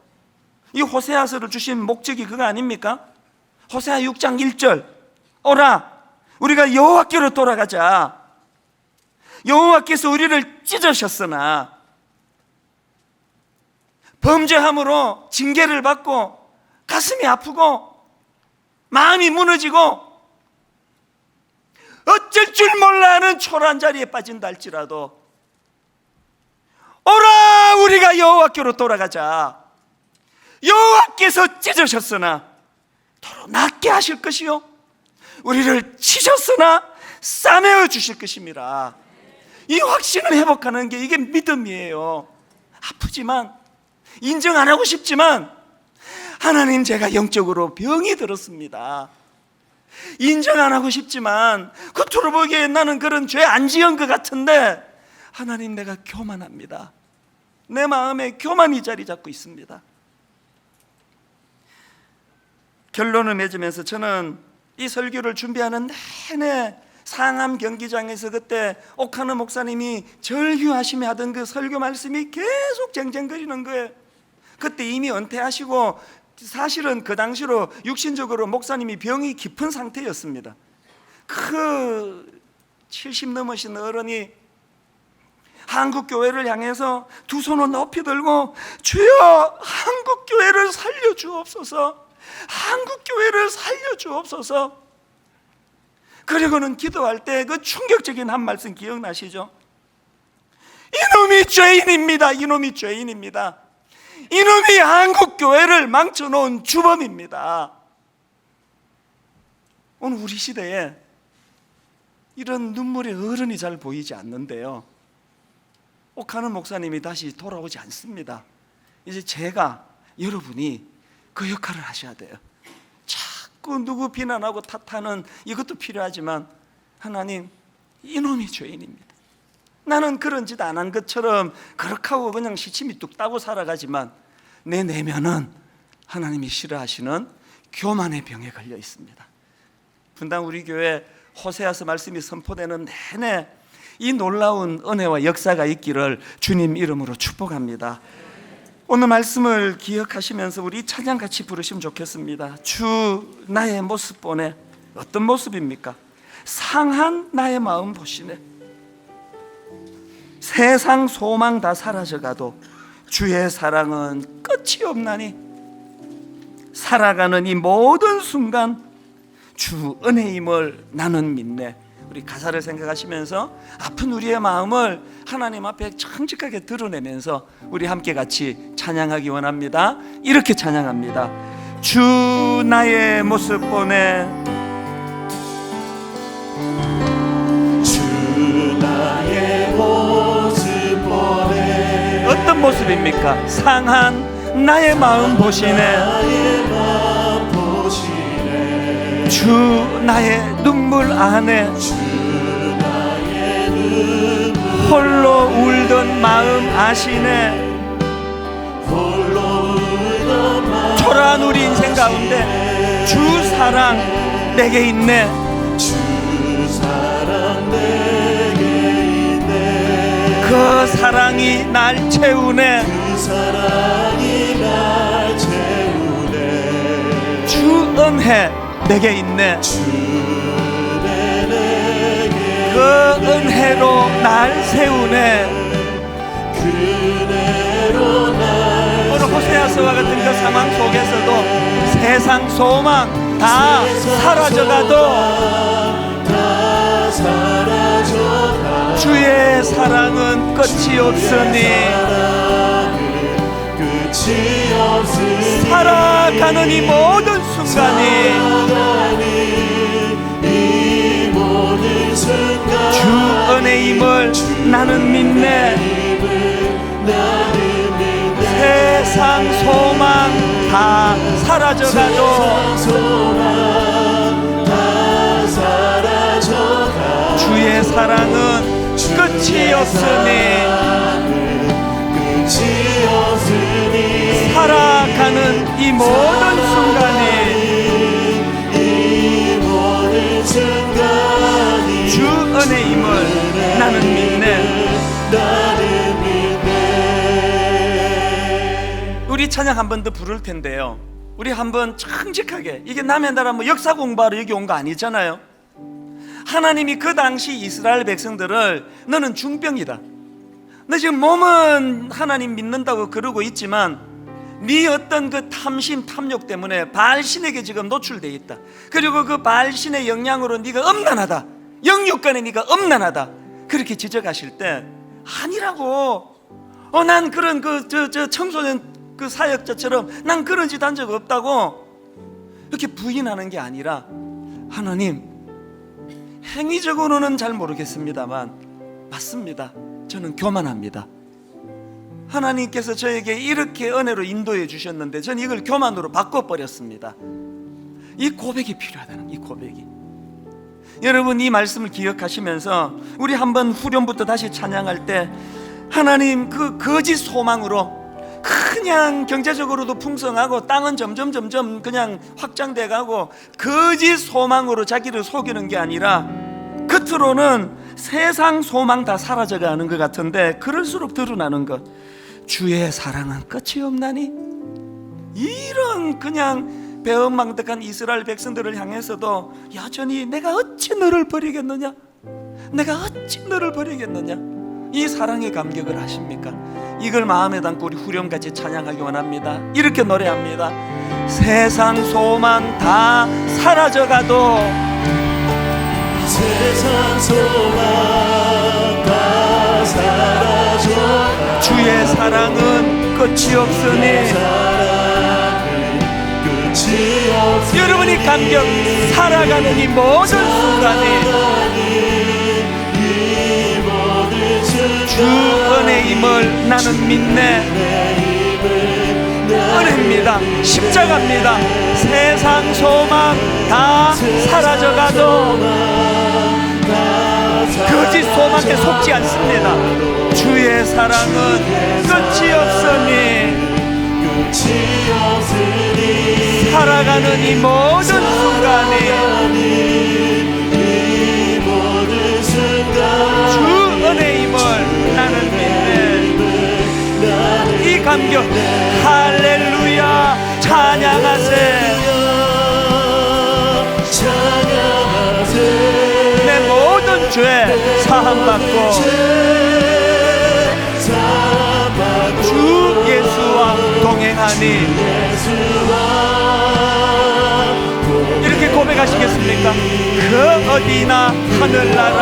이 호세아서를 주신 목적이 그거 아닙니까? 호세아 6장 1절 오라, 우리가 여호와께로 돌아가자. 여호와께서 우리를 찢으셨으나 범죄함으로 징계를 받고 가슴이 아프고 마음이 무너지고 어쩔 줄 몰라 하는 초라한 자리에 빠진다 할지라도 오라, 우리가 여호와께로 돌아가자. 여호와께서 찢으셨으나 도로 낫게 하실 것이요 우리를 치셨으나 싸매어 주실 것입니다. 이 확신을 회복하는 게 이게 믿음이에요. 아프지만, 인정 안 하고 싶지만, 하나님, 제가 영적으로 병이 들었습니다. 인정 안 하고 싶지만, 겉으로 보기에 나는 그런 죄 안 지은 것 같은데, 하나님, 내가 교만합니다. 내 마음에 교만이 자리 잡고 있습니다. 결론을 맺으면서 저는 이 설교를 준비하는 내내 상암 경기장에서 그때 옥하느 목사님이 절규하시며 하던 그 설교 말씀이 계속 쟁쟁거리는 거예요. 그때 이미 은퇴하시고 사실은 그 당시로 육신적으로 목사님이 병이 깊은 상태였습니다. 그 70 넘으신 어른이 한국교회를 향해서 두 손을 높이 들고 주여, 한국교회를 살려주옵소서, 한국교회를 살려주옵소서. 그리고는 기도할 때 그 충격적인 한 말씀 기억나시죠? 이놈이 죄인입니다. 이놈이 죄인입니다. 이놈이 한국교회를 망쳐놓은 주범입니다. 오늘 우리 시대에 이런 눈물의 어른이 잘 보이지 않는데요, 옥하는 목사님이 다시 돌아오지 않습니다. 이제 제가, 여러분이 그 역할을 하셔야 돼요. 자꾸 누구 비난하고 탓하는 이것도 필요하지만, 하나님, 이놈이 죄인입니다. 나는 그런 짓 안 한 것처럼 그렇게 하고 그냥 시침이 뚝 따고 살아가지만 내 내면은 하나님이 싫어하시는 교만의 병에 걸려 있습니다. 분당 우리 교회 호세아서 말씀이 선포되는 내내 이 놀라운 은혜와 역사가 있기를 주님 이름으로 축복합니다. 오늘 말씀을 기억하시면서 우리 찬양 같이 부르시면 좋겠습니다. 주 나의 모습 보네. 어떤 모습입니까? 상한 나의 마음 보시네. 세상 소망 다 사라져가도 주의 사랑은 끝이 없나니 살아가는 이 모든 순간 주 은혜임을 나는 믿네. 우리 가사를 생각하시면서 아픈 우리의 마음을 하나님 앞에 정직하게 드러내면서 우리 함께 같이 찬양하기 원합니다. 이렇게 찬양합니다. 주 나의 모습 보네. 주 나의 모습 보네. 어떤 모습입니까? 상한 나의 마음 보시네. 주 나의 눈물 안에 홀로 울던 마음 아시네. 초라한 우리 인생 가운데 주 사랑 내게 있네. 그 사랑이 날 채우네. 주 은혜 내게 있네. 그 은혜로 날 세우네. 오늘 호세아서와 같은 그 상황 속에서도 세상 소망 다 사라져가도 주의 사랑은 끝이 없으니 살아가는 이 모든 순간이 주 은혜임을 나는 믿네. 세상 소망 다 사라져가도 주의 사랑은 끝이 없으니 살아가는 이 모든 순간이 주 은혜임을 나는 믿네. 우리 찬양 한 번 더 부를 텐데요, 우리 한번 정직하게, 이게 남의 나라 뭐 역사 공부하러 여기 온 거 아니잖아요. 하나님이 그 당시 이스라엘 백성들을 너는 중병이다, 너 지금 몸은 하나님 믿는다고 그러고 있지만 네 어떤 그 탐심 탐욕 때문에 바알신에게 지금 노출되어 있다. 그리고 그 바알신의 영향으로 네가 엄난하다, 영육간에 네가 엄난하다, 그렇게 지적하실 때 아니라고, 난 그런 저 청소년 그 사역자처럼 난 그런 짓 한 적 없다고 이렇게 부인하는 게 아니라, 하나님, 행위적으로는 잘 모르겠습니다만 맞습니다, 저는 교만합니다. 하나님께서 저에게 이렇게 은혜로 인도해 주셨는데 저는 이걸 교만으로 바꿔버렸습니다. 이 고백이 필요하다는, 이 고백이. 여러분, 이 말씀을 기억하시면서 우리 한번 후렴부터 다시 찬양할 때, 하나님, 그 거짓 소망으로 그냥 경제적으로도 풍성하고 땅은 점점 그냥 확장돼 가고 거짓 소망으로 자기를 속이는 게 아니라 겉으로는 세상 소망 다 사라져가는 것 같은데 그럴수록 드러나는 것, 주의 사랑은 끝이 없나니. 이런 그냥 배은망덕한 이스라엘 백성들을 향해서도 여전히 내가 어찌 너를 버리겠느냐, 내가 어찌 너를 버리겠느냐, 이 사랑의 감격을 아십니까? 이걸 마음에 담고 우리 후렴같이 찬양하기 원합니다. 이렇게 노래합니다. 세상 소망 다 사라져가도, 세상 소망 다 사라져가도 주의 사랑은 끝이 없으니. 여러분이 감격, 살아가는 이 모든 순간이 주 은혜임을 나는 믿네. 은혜입니다. 십자가입니다. 세상 소망 다 사라져가도 거짓 소망에 속지 않습니다. 주의 사랑은 끝이 없으니 살아가는 이 모든 순간이 주 은혜임을 나는 믿네. 이 감격, 할렐루야, 찬양하세. 내 모든 죄 사함받고 주 예수와 동행하니. 이렇게 고백하시겠습니까? 그 어디나 하늘나라.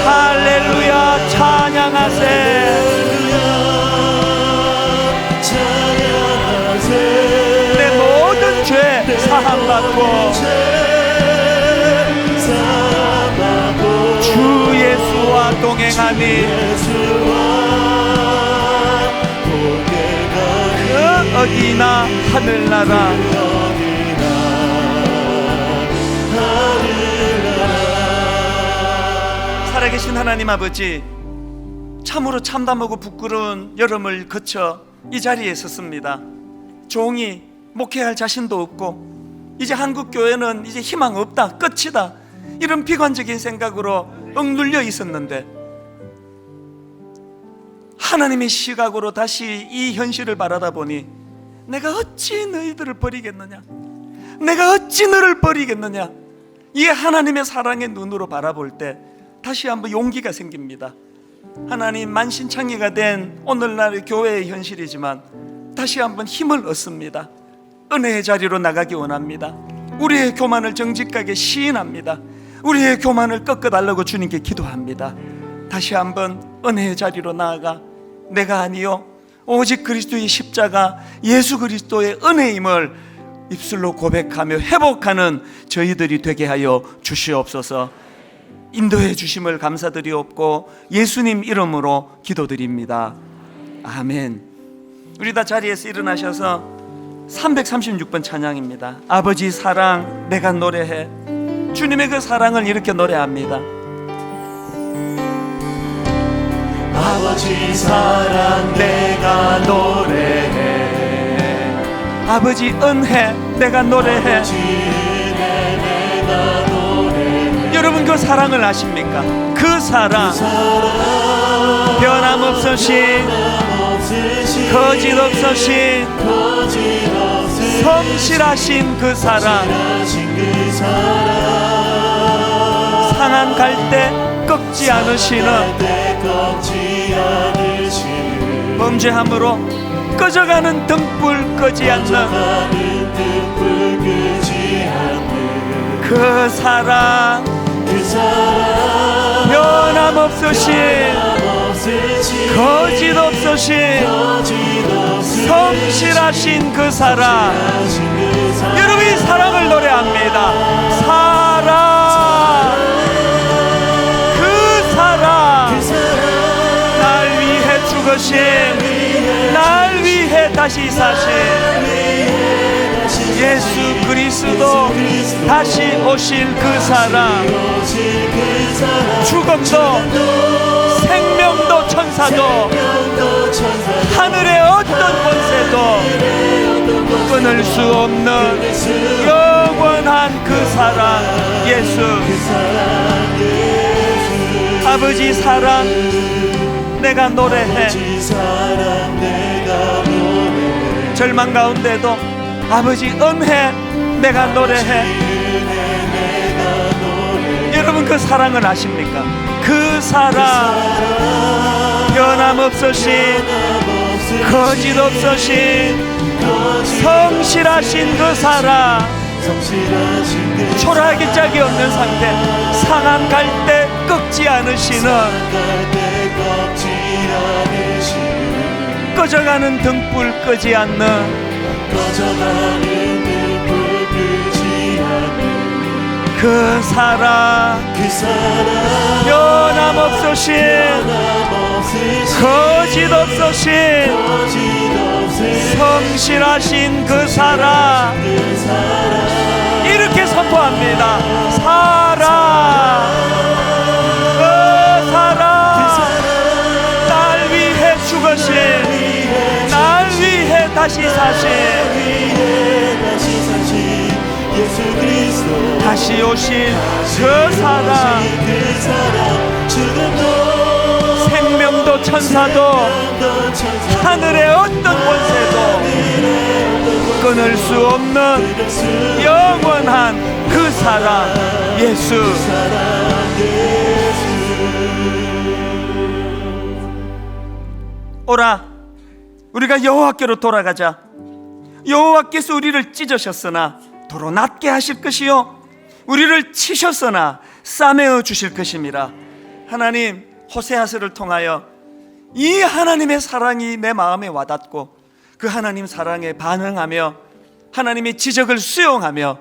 할렐루야, 찬양하세. 내 모든 죄 사함받고 주 예수와 동행하니. 그 어디나 하늘나라. 살아계신 하나님 아버지, 참으로 참담하고 부끄러운 여름을 거쳐 이 자리에 섰습니다. 종이 목회할 자신도 없고 이제 한국교회는 이제 희망 없다, 끝이다, 이런 비관적인 생각으로 억눌려 있었는데 하나님의 시각으로 다시 이 현실을 바라다 보니 내가 어찌 너희들을 버리겠느냐, 내가 어찌 너를 버리겠느냐, 이 하나님의 사랑의 눈으로 바라볼 때 다시 한번 용기가 생깁니다. 하나님, 만신창이가 된 오늘날의 교회의 현실이지만 다시 한번 힘을 얻습니다. 은혜의 자리로 나가기 원합니다. 우리의 교만을 정직하게 시인합니다. 우리의 교만을 꺾어달라고 주님께 기도합니다. 다시 한번 은혜의 자리로 나아가 내가 아니요 오직 그리스도의 십자가 예수 그리스도의 은혜임을 입술로 고백하며 회복하는 저희들이 되게 하여 주시옵소서. 인도해 주심을 감사드리옵고 예수님 이름으로 기도드립니다. 아멘. 우리 다 자리에서 일어나셔서 336번 찬양입니다. 아버지 사랑 내가 노래해. 주님의 그 사랑을 이렇게 노래합니다. 아버지 사랑 내가 노래해. 아버지 은혜 내가 노래해. 여러분 그 사랑을 아십니까? 그 사랑 변함없으신 거짓없으신 성실하신 그 사랑, 상한 갈 때 꺾지 않으시는, 범죄함으로 꺼져가는 등불 끄지 않는 그 사랑, 변함없으신 거짓없으신 성실하신 그 사랑. 여러분이 사랑을 노래합니다. 사랑, 그 사랑, 날 위해 죽으신, 날 위해 다시 사신 예수 그리스도 다시 오실 그 사랑. 죽음도 생명도 천사도 하늘의 어떤 권세도 끊을 수 없는 영원한 그 사랑, 예수. 아버지 사랑 내가 노래해. 절망 가운데도 아버지 은혜 내가 노래해. 여러분 그 사랑을 아십니까? 그 사랑, 변함없으신 거짓없으신 성실하신 그 사랑. 초라하기 짝이 없는 상태, 상한 갈 때 꺾지 않으시는, 꺼져가는 등불 끄지 않는 그 사랑, 변함없으신 거짓없으신 성실하신 그 사랑. 이렇게 선포합니다. 사랑, 그 사랑, 날 위해 죽으신, 날 위해 다시 사신 다시 오신 그 사랑. 생명도 천사도 하늘의 어떤 권세도 끊을 수 없는 영원한 그 사랑, 예수. 오라, 우리가 여호와께로 돌아가자. 여호와께서 우리를 찢으셨으나 도로 낫게 하실 것이요, 우리를 치셨으나 싸매어 주실 것임이라. 하나님, 호세아서를 통하여 이 하나님의 사랑이 내 마음에 와닿고 그 하나님 사랑에 반응하며 하나님의 지적을 수용하며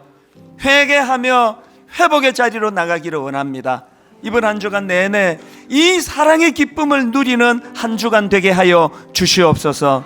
회개하며 회복의 자리로 나가기를 원합니다. 이번 한 주간 내내 이 사랑의 기쁨을 누리는 한 주간 되게 하여 주시옵소서.